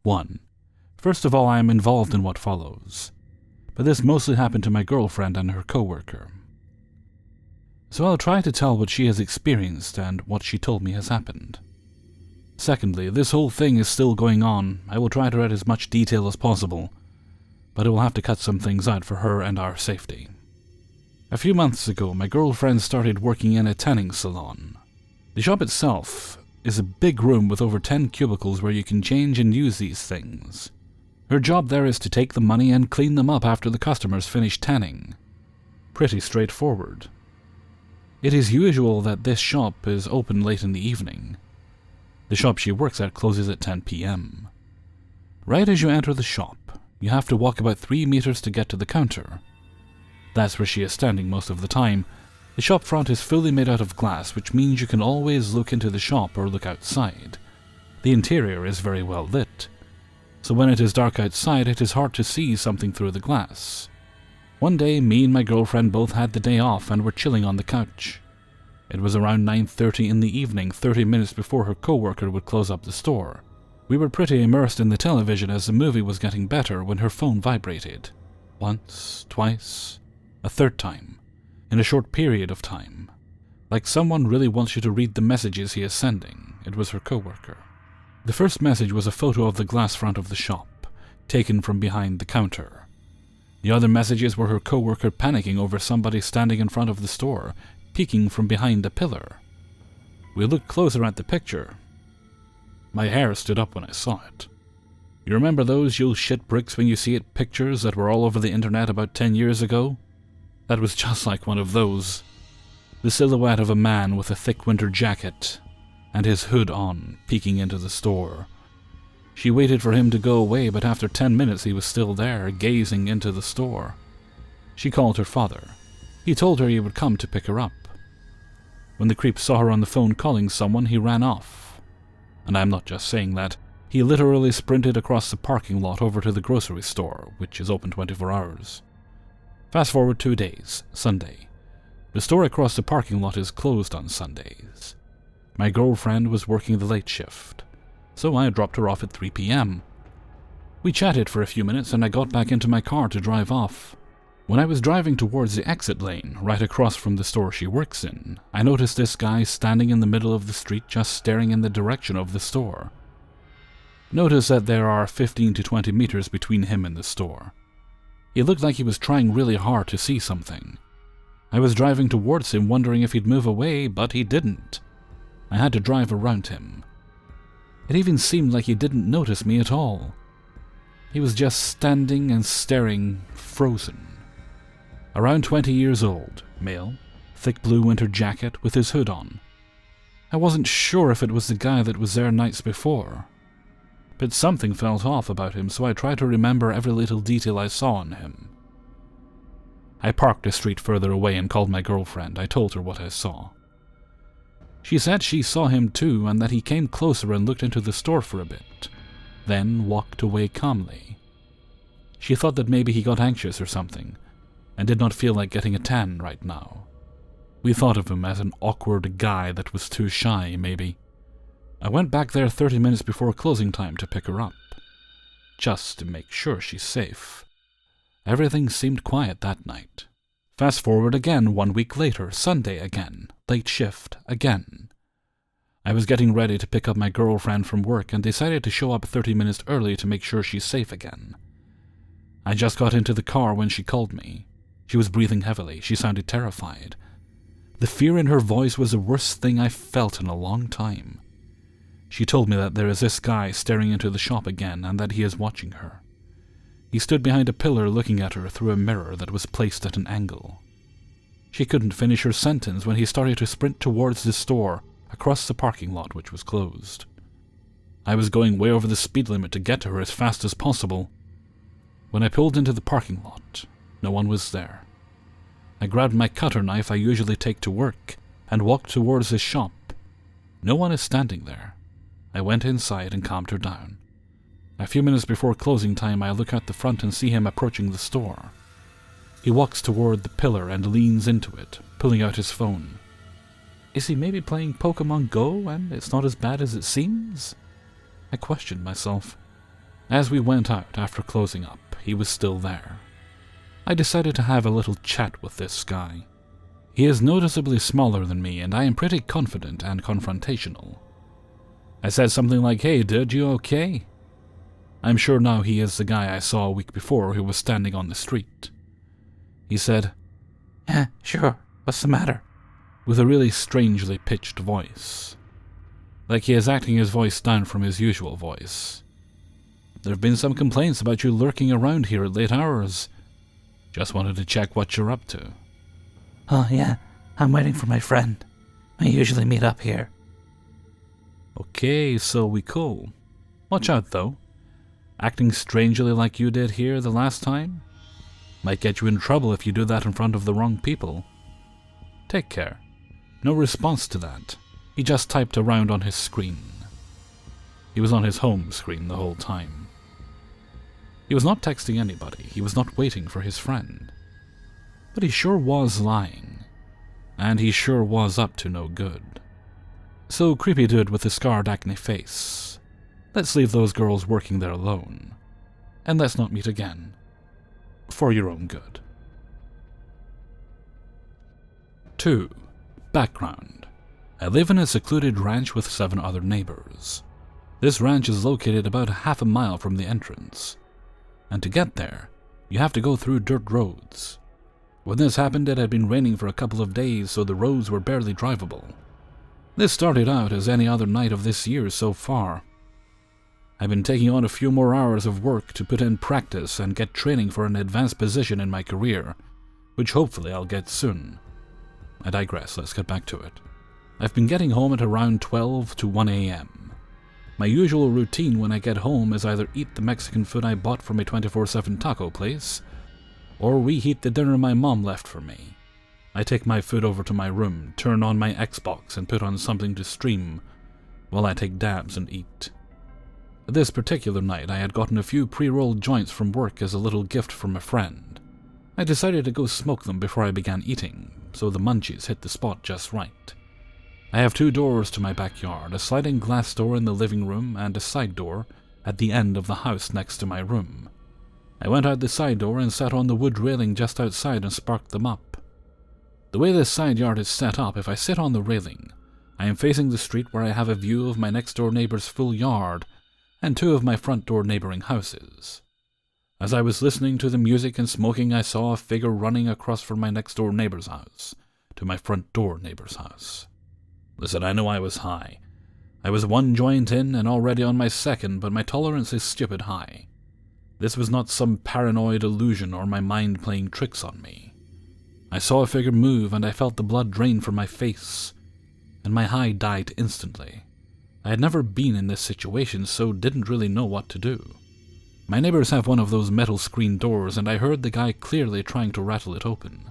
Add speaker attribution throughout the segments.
Speaker 1: 1. First of all, I am involved in what follows, but this mostly happened to my girlfriend and her coworker. So I'll try to tell what she has experienced and what she told me has happened. Secondly, this whole thing is still going on. I will try to add as much detail as possible, but I will have to cut some things out for her and our safety. A few months ago, my girlfriend started working in a tanning salon. The shop itself is a big room with over 10 cubicles where you can change and use these things. Her job there is to take the money and clean them up after the customers finish tanning. Pretty straightforward. It is usual that this shop is open late in the evening. The shop she works at closes at 10 p.m. Right as you enter the shop, you have to walk about 3 meters to get to the counter. That's where she is standing most of the time. The shop front is fully made out of glass, which means you can always look into the shop or look outside. The interior is very well lit, so when it is dark outside, it is hard to see something through the glass. One day, me and my girlfriend both had the day off and were chilling on the couch. It was around 9:30 in the evening, 30 minutes before her coworker would close up the store. We were pretty immersed in the television as the movie was getting better when her phone vibrated. Once, twice, a third time, in a short period of time. Like someone really wants you to read the messages he is sending. It was her coworker. The first message was a photo of the glass front of the shop, taken from behind the counter. The other messages were her coworker panicking over somebody standing in front of the store, peeking from behind a pillar. We looked closer at the picture. My hair stood up when I saw it. You remember those you'll shit bricks when you see it pictures that were all over the internet about 10 years ago? That was just like one of those. The silhouette of a man with a thick winter jacket and his hood on, peeking into the store. She waited for him to go away, but after 10 minutes he was still there, gazing into the store. She called her father. He told her he would come to pick her up. When the creep saw her on the phone calling someone, he ran off. And I'm not just saying that. He literally sprinted across the parking lot over to the grocery store, which is open 24 hours. Fast forward 2 days, Sunday. The store across the parking lot is closed on Sundays. My girlfriend was working the late shift, so I dropped her off at 3 p.m. We chatted for a few minutes and I got back into my car to drive off. When I was driving towards the exit lane, right across from the store she works in, I noticed this guy standing in the middle of the street just staring in the direction of the store. Notice that there are 15 to 20 meters between him and the store. He looked like he was trying really hard to see something. I was driving towards him wondering if he'd move away, but he didn't. I had to drive around him. It even seemed like he didn't notice me at all. He was just standing and staring, frozen. Around 20 years old, male, thick blue winter jacket with his hood on. I wasn't sure if it was the guy that was there nights before, but something felt off about him, so I tried to remember every little detail I saw on him. I parked a street further away and called my girlfriend. I told her what I saw. She said she saw him too, and that he came closer and looked into the store for a bit, then walked away calmly. She thought that maybe he got anxious or something, and did not feel like getting a tan right now. We thought of him as an awkward guy that was too shy, maybe. I went back there 30 minutes before closing time to pick her up, just to make sure she's safe. Everything seemed quiet that night. Fast forward again 1 week later, Sunday again, late shift again. I was getting ready to pick up my girlfriend from work and decided to show up 30 minutes early to make sure she's safe again. I just got into the car when she called me. She was breathing heavily. She sounded terrified. The fear in her voice was the worst thing I felt in a long time. She told me that there is this guy staring into the shop again and that he is watching her. He stood behind a pillar looking at her through a mirror that was placed at an angle. She couldn't finish her sentence when he started to sprint towards the store across the parking lot, which was closed. I was going way over the speed limit to get to her as fast as possible. When I pulled into the parking lot, no one was there. I grabbed my cutter knife I usually take to work and walked towards his shop. No one is standing there. I went inside and calmed her down. A few minutes before closing time, I look out the front and see him approaching the store. He walks toward the pillar and leans into it, pulling out his phone. Is he maybe playing Pokemon Go and it's not as bad as it seems? I questioned myself. As we went out after closing up, he was still there. I decided to have a little chat with this guy. He is noticeably smaller than me, and I am pretty confident and confrontational. I said something like, "Hey dude, you okay?" I'm sure now he is the guy I saw a week before who was standing on the street. He said,
Speaker 2: "Yeah, sure, what's the matter?"
Speaker 1: with a really strangely pitched voice. Like he is acting his voice down from his usual voice. "There have been some complaints about you lurking around here at late hours. Just wanted to check what you're up to."
Speaker 2: "Oh yeah, I'm waiting for my friend. I usually meet up here."
Speaker 1: "Okay, so we cool. Watch out though. Acting strangely like you did here the last time might get you in trouble if you do that in front of the wrong people. Take care." No response to that. He just typed around on his screen. He was on his home screen the whole time. He was not texting anybody. He was not waiting for his friend. But he sure was lying. And he sure was up to no good. So, creepy dude with the scarred acne face, let's leave those girls working there alone. And let's not meet again. For your own good. 2. Background. I live in a secluded ranch with 7 other neighbors. This ranch is located about half a mile from the entrance. And to get there, you have to go through dirt roads. When this happened, it had been raining for a couple of days, so the roads were barely drivable. This started out as any other night of this year so far. I've been taking on a few more hours of work to put in practice and get training for an advanced position in my career, which hopefully I'll get soon. I digress, let's get back to it. I've been getting home at around 12 to 1 a.m. My usual routine when I get home is either eat the Mexican food I bought from a 24/7 taco place, or reheat the dinner my mom left for me. I take my food over to my room, turn on my Xbox, and put on something to stream while I take dabs and eat. This particular night, I had gotten a few pre-rolled joints from work as a little gift from a friend. I decided to go smoke them before I began eating, so the munchies hit the spot just right. I have 2 doors to my backyard, a sliding glass door in the living room and a side door at the end of the house next to my room. I went out the side door and sat on the wood railing just outside and sparked them up. The way this side yard is set up, if I sit on the railing, I am facing the street where I have a view of my next door neighbor's full yard and 2 of my front door neighboring houses. As I was listening to the music and smoking, I saw a figure running across from my next door neighbor's house to my front door neighbor's house. Listen, I know I was high. I was 1 joint in and already on my 2nd, but my tolerance is stupid high. This was not some paranoid illusion or my mind playing tricks on me. I saw a figure move and I felt the blood drain from my face, and my high died instantly. I had never been in this situation, so didn't really know what to do. My neighbors have one of those metal screen doors, and I heard the guy clearly trying to rattle it open.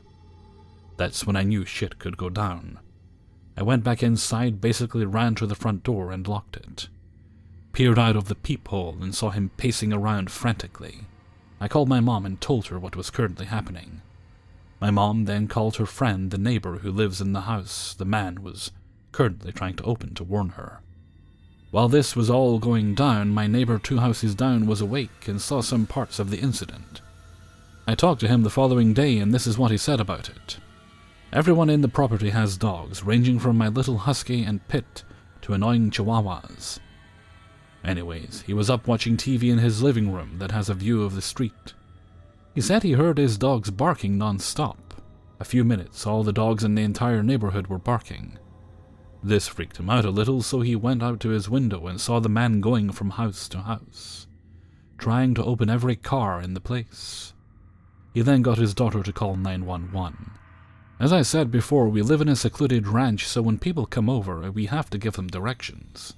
Speaker 1: That's when I knew shit could go down. I went back inside, basically ran to the front door and locked it. Peered out of the peephole and saw him pacing around frantically. I called my mom and told her what was currently happening. My mom then called her friend, the neighbor who lives in the house the man was currently trying to open, to warn her. While this was all going down, my neighbor 2 houses down was awake and saw some parts of the incident. I talked to him the following day, and this is what he said about it. Everyone in the property has dogs, ranging from my little husky and pit to annoying chihuahuas. Anyways, he was up watching TV in his living room that has a view of the street. He said he heard his dogs barking non-stop. A few minutes, all the dogs in the entire neighborhood were barking. This freaked him out a little, so he went out to his window and saw the man going from house to house, trying to open every car in the place. He then got his daughter to call 911. As I said before, we live in a secluded ranch, so when people come over, we have to give them directions.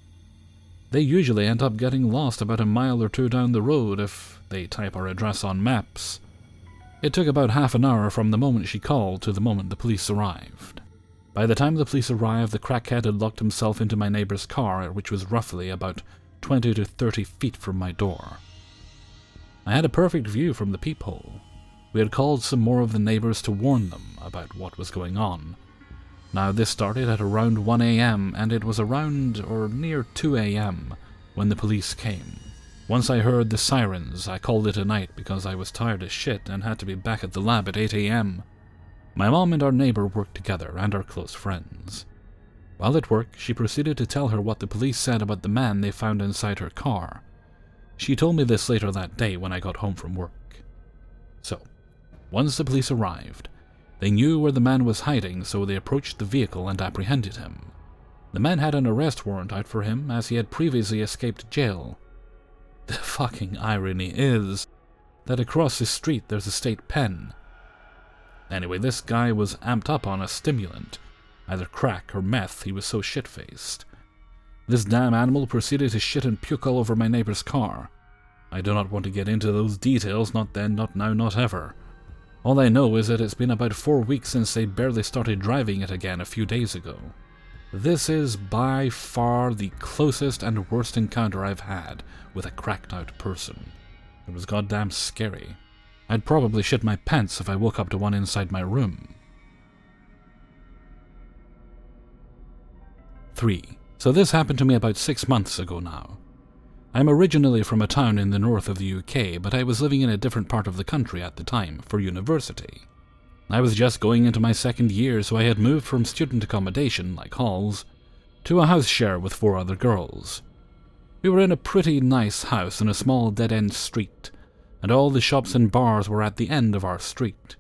Speaker 1: They usually end up getting lost about a mile or 2 down the road if they type our address on maps. It took about half an hour from the moment she called to the moment the police arrived. By the time the police arrived, the crackhead had locked himself into my neighbor's car, which was roughly about 20 to 30 feet from my door. I had a perfect view from the peephole. We had called some more of the neighbors to warn them about what was going on. Now this started at around 1 a.m. and it was around or near 2 a.m. when the police came. Once I heard the sirens, I called it a night because I was tired as shit and had to be back at the lab at 8 a.m. My mom and our neighbor worked together and are close friends. While at work, she proceeded to tell her what the police said about the man they found inside her car. She told me this later that day when I got home from work. So, once the police arrived, they knew where the man was hiding, so they approached the vehicle and apprehended him. The man had an arrest warrant out for him as he had previously escaped jail. The fucking irony is that across the street there's a state pen. Anyway, this guy was amped up on a stimulant, either crack or meth. He was so shit-faced. This damn animal proceeded to shit and puke all over my neighbor's car. I do not want to get into those details, not then, not now, not ever. All I know is that it's been about 4 weeks since they barely started driving it again a few days ago. This is by far the closest and worst encounter I've had with a cracked-out person. It was goddamn scary. I'd probably shit my pants if I woke up to one inside my room. 3. So this happened to me about 6 months ago now. I'm originally from a town in the north of the UK, but I was living in a different part of the country at the time, for university. I was just going into my second year, so I had moved from student accommodation, like halls, to a house share with 4 other girls. We were in a pretty nice house in a small dead-end street, and all the shops and bars were at the end of our street.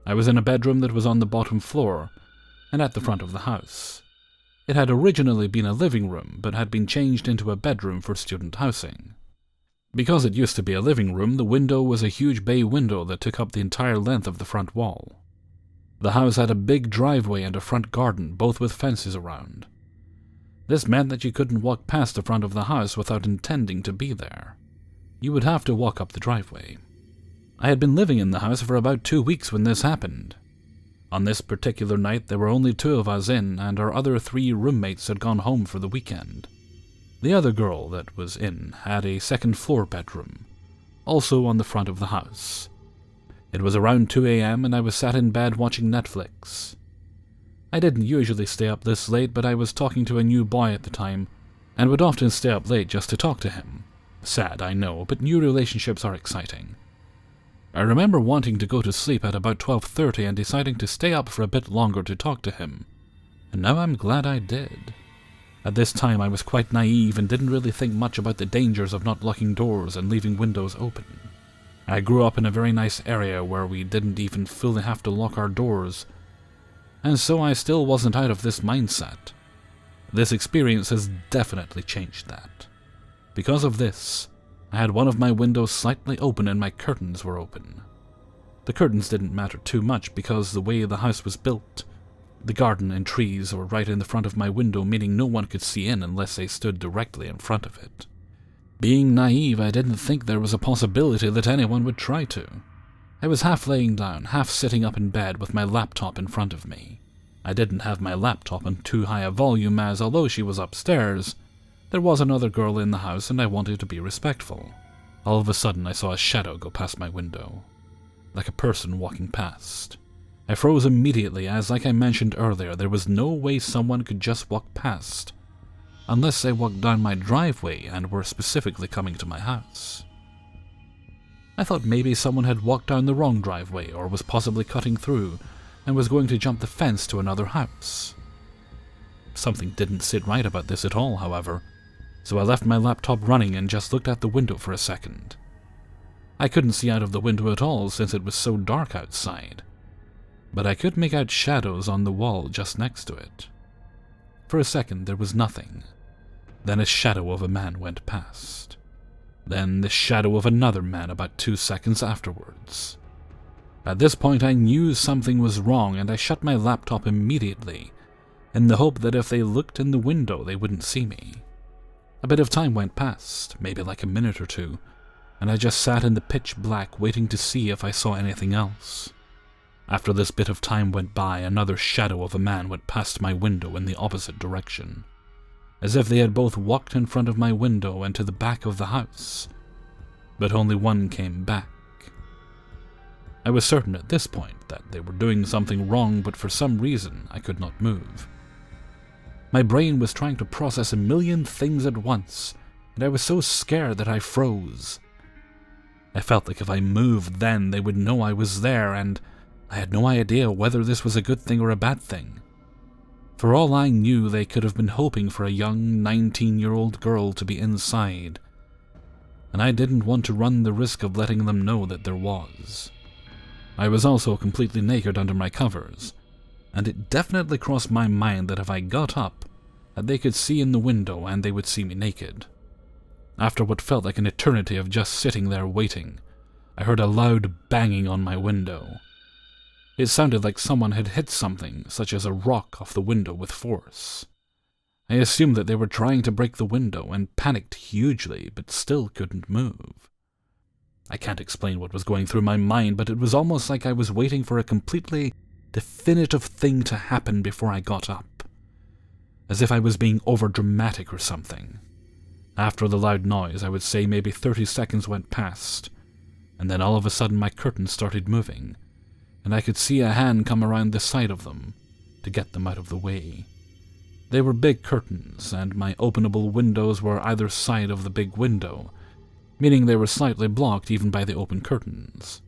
Speaker 1: I was in a bedroom that was on the bottom floor, and at the front of the house. It had originally been a living room, but had been changed into a bedroom for student housing. Because it used to be a living room, the window was a huge bay window that took up the entire length of the front wall. The house had a big driveway and a front garden, both with fences around. This meant that you couldn't walk past the front of the house without intending to be there. You would have to walk up the driveway. I had been living in the house for about 2 weeks when this happened. On this particular night, there were only 2 of us in, and our other 3 roommates had gone home for the weekend. The other girl that was in had a second-floor bedroom, also on the front of the house. It was around 2 a.m. and I was sat in bed watching Netflix. I didn't usually stay up this late, but I was talking to a new boy at the time, and would often stay up late just to talk to him. Sad, I know, but new relationships are exciting. I remember wanting to go to sleep at about 12:30 and deciding to stay up for a bit longer to talk to him, and now I'm glad I did. At this time I was quite naive and didn't really think much about the dangers of not locking doors and leaving windows open. I grew up in a very nice area where we didn't even fully have to lock our doors, and so I still wasn't out of this mindset. This experience has definitely changed that. Because of this, I had one of my windows slightly open and my curtains were open. The curtains didn't matter too much because the way the house was built, the garden and trees were right in the front of my window, meaning no one could see in unless they stood directly in front of it. Being naive, I didn't think there was a possibility that anyone would try to. I was half laying down, half sitting up in bed with my laptop in front of me. I didn't have my laptop on too high a volume as, although she was upstairs, there was another girl in the house and I wanted to be respectful. All of a sudden I saw a shadow go past my window, like a person walking past. I froze immediately as, like I mentioned earlier, there was no way someone could just walk past, unless they walked down my driveway and were specifically coming to my house. I thought maybe someone had walked down the wrong driveway or was possibly cutting through and was going to jump the fence to another house. Something didn't sit right about this at all, however, so I left my laptop running and just looked out the window for a second. I couldn't see out of the window at all since it was so dark outside, but I could make out shadows on the wall just next to it. For a second there was nothing. Then a shadow of a man went past. Then the shadow of another man about 2 seconds afterwards. At this point I knew something was wrong and I shut my laptop immediately, in the hope that if they looked in the window they wouldn't see me. A bit of time went past, maybe like a minute or 2, and I just sat in the pitch black waiting to see if I saw anything else. After this bit of time went by, another shadow of a man went past my window in the opposite direction, as if they had both walked in front of my window and to the back of the house, but only one came back. I was certain at this point that they were doing something wrong, but for some reason I could not move. My brain was trying to process a million things at once, and I was so scared that I froze. I felt like if I moved then, they would know I was there, and I had no idea whether this was a good thing or a bad thing. For all I knew, they could have been hoping for a young 19-year-old girl to be inside, and I didn't want to run the risk of letting them know that there was. I was also completely naked under my covers, and it definitely crossed my mind that if I got up, that they could see in the window and they would see me naked. After what felt like an eternity of just sitting there waiting, I heard a loud banging on my window. It sounded like someone had hit something, such as a rock, off the window with force. I assumed that they were trying to break the window and panicked hugely, but still couldn't move. I can't explain what was going through my mind, but it was almost like I was waiting for a completely definitive thing to happen before I got up, as if I was being overdramatic or something. After the loud noise, I would say maybe 30 seconds went past, and then all of a sudden my curtains started moving, and I could see a hand come around the side of them to get them out of the way. They were big curtains, and my openable windows were either side of the big window, meaning they were slightly blocked even by the open curtains.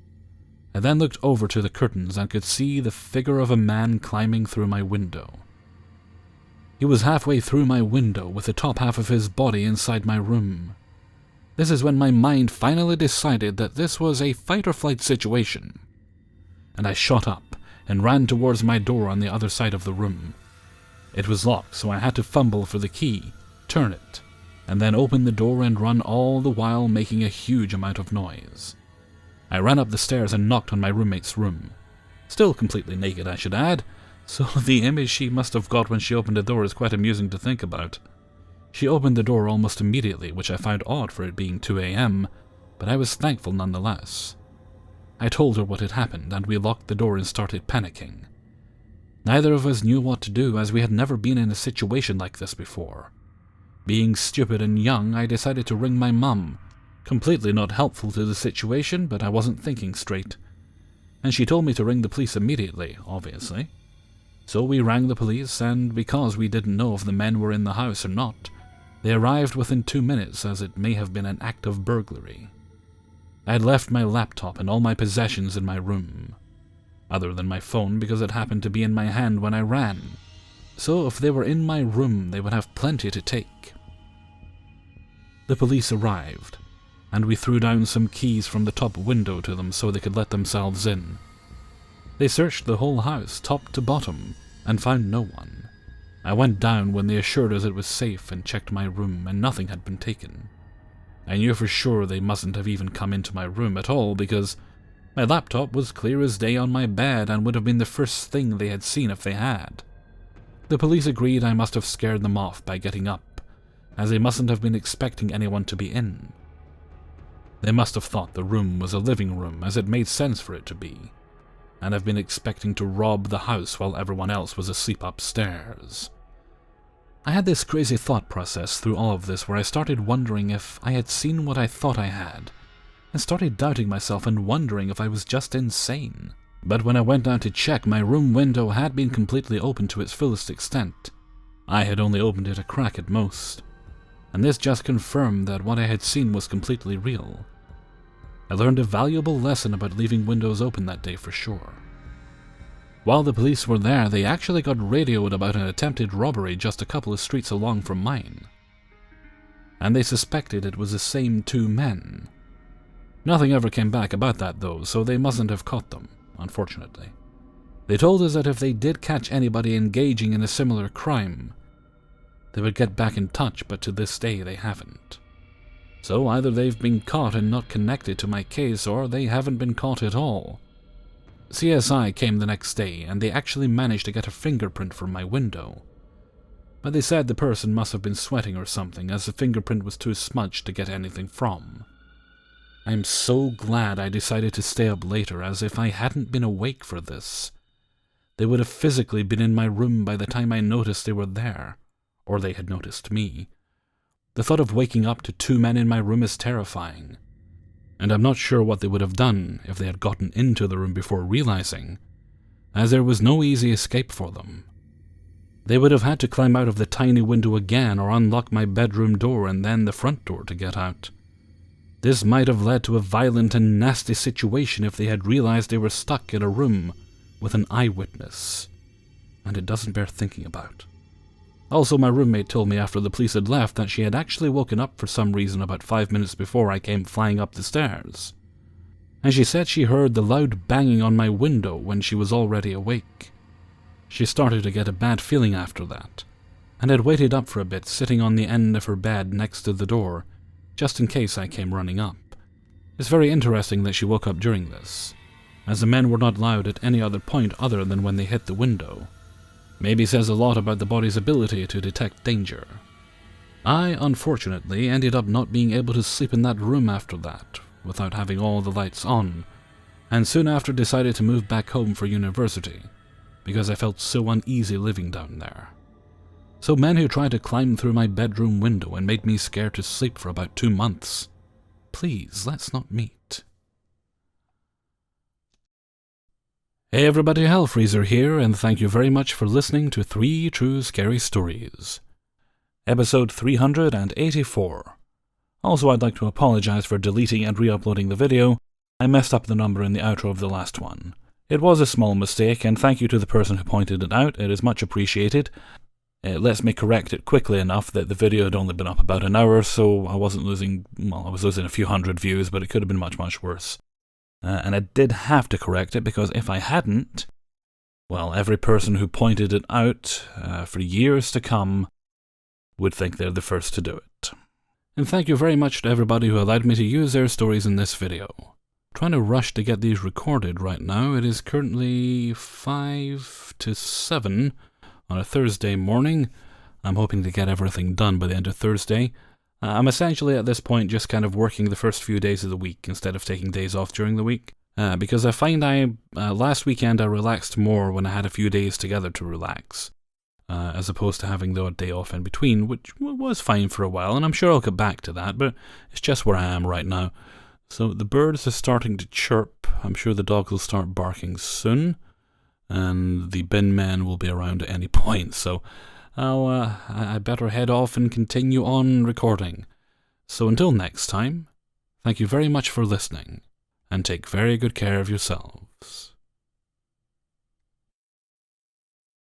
Speaker 1: I then looked over to the curtains and could see the figure of a man climbing through my window. He was halfway through my window with the top half of his body inside my room. This is when my mind finally decided that this was a fight-or-flight situation, and I shot up and ran towards my door on the other side of the room. It was locked, so I had to fumble for the key, turn it, and then open the door and run, all the while making a huge amount of noise. I ran up the stairs and knocked on my roommate's room. Still completely naked, I should add, so the image she must have got when she opened the door is quite amusing to think about. She opened the door almost immediately, which I found odd for it being 2 a.m., but I was thankful nonetheless. I told her what had happened, and we locked the door and started panicking. Neither of us knew what to do, as we had never been in a situation like this before. Being stupid and young, I decided to ring my mum. Completely not helpful to the situation, but I wasn't thinking straight. And she told me to ring the police immediately, obviously. So we rang the police, and because we didn't know if the men were in the house or not, they arrived within 2 minutes, as it may have been an act of burglary. I had left my laptop and all my possessions in my room, other than my phone because it happened to be in my hand when I ran. So if they were in my room, they would have plenty to take. The police arrived, and we threw down some keys from the top window to them so they could let themselves in. They searched the whole house, top to bottom, and found no one. I went down when they assured us it was safe and checked my room, and nothing had been taken. I knew for sure they mustn't have even come into my room at all, because my laptop was clear as day on my bed and would have been the first thing they had seen if they had. The police agreed I must have scared them off by getting up, as they mustn't have been expecting anyone to be in. They must have thought the room was a living room, as it made sense for it to be, and have been expecting to rob the house while everyone else was asleep upstairs. I had this crazy thought process through all of this where I started wondering if I had seen what I thought I had, and started doubting myself and wondering if I was just insane. But when I went down to check, my room window had been completely open to its fullest extent. I had only opened it a crack at most, and this just confirmed that what I had seen was completely real. I learned a valuable lesson about leaving windows open that day for sure. While the police were there, they actually got radioed about an attempted robbery just a couple of streets along from mine, and they suspected it was the same 2 men. Nothing ever came back about that though, so they mustn't have caught them, unfortunately. They told us that if they did catch anybody engaging in a similar crime, they would get back in touch, but to this day they haven't. So either they've been caught and not connected to my case, or they haven't been caught at all. CSI came the next day, and they actually managed to get a fingerprint from my window. But they said the person must have been sweating or something, as the fingerprint was too smudged to get anything from. I'm so glad I decided to stay up later, as if I hadn't been awake for this, they would have physically been in my room by the time I noticed they were there, or they had noticed me. The thought of waking up to 2 men in my room is terrifying, and I'm not sure what they would have done if they had gotten into the room before realizing, as there was no easy escape for them. They would have had to climb out of the tiny window again or unlock my bedroom door and then the front door to get out. This might have led to a violent and nasty situation if they had realized they were stuck in a room with an eyewitness, and it doesn't bear thinking about. Also, my roommate told me after the police had left that she had actually woken up for some reason about 5 minutes before I came flying up the stairs, and she said she heard the loud banging on my window when she was already awake. She started to get a bad feeling after that, and had waited up for a bit, sitting on the end of her bed next to the door, just in case I came running up. It's very interesting that she woke up during this, as the men were not loud at any other point other than when they hit the window. Maybe says a lot about the body's ability to detect danger. I, unfortunately, ended up not being able to sleep in that room after that, without having all the lights on, and soon after decided to move back home for university, because I felt so uneasy living down there. So men who tried to climb through my bedroom window and made me scared to sleep for about 2 months, please, let's not meet. Hey everybody, Hellfreezer here, and thank you very much for listening to 3 True Scary Stories. Episode 384. Also, I'd like to apologize for deleting and re-uploading the video. I messed up the number in the outro of the last one. It was a small mistake, and thank you to the person who pointed it out. It is much appreciated. It lets me correct it quickly enough that the video had only been up about an hour, so I wasn't losing, well, I was losing a few hundred views, but it could have been much, much worse. And I did have to correct it, because if I hadn't, well, every person who pointed it out for years to come would think they're the first to do it. And thank you very much to everybody who allowed me to use their stories in this video. I'm trying to rush to get these recorded right now. It is currently 5 to 7 on a Thursday morning. I'm hoping to get everything done by the end of Thursday. I'm essentially at this point just kind of working the first few days of the week instead of taking days off during the week. Because I find last weekend I relaxed more when I had a few days together to relax, as opposed to having the odd day off in between, which was fine for a while, and I'm sure I'll get back to that, but it's just where I am right now. So the birds are starting to chirp. I'm sure the dog will start barking soon, and the bin man will be around at any point, so I better head off and continue on recording. So until next time, thank you very much for listening, and take very good care of yourselves.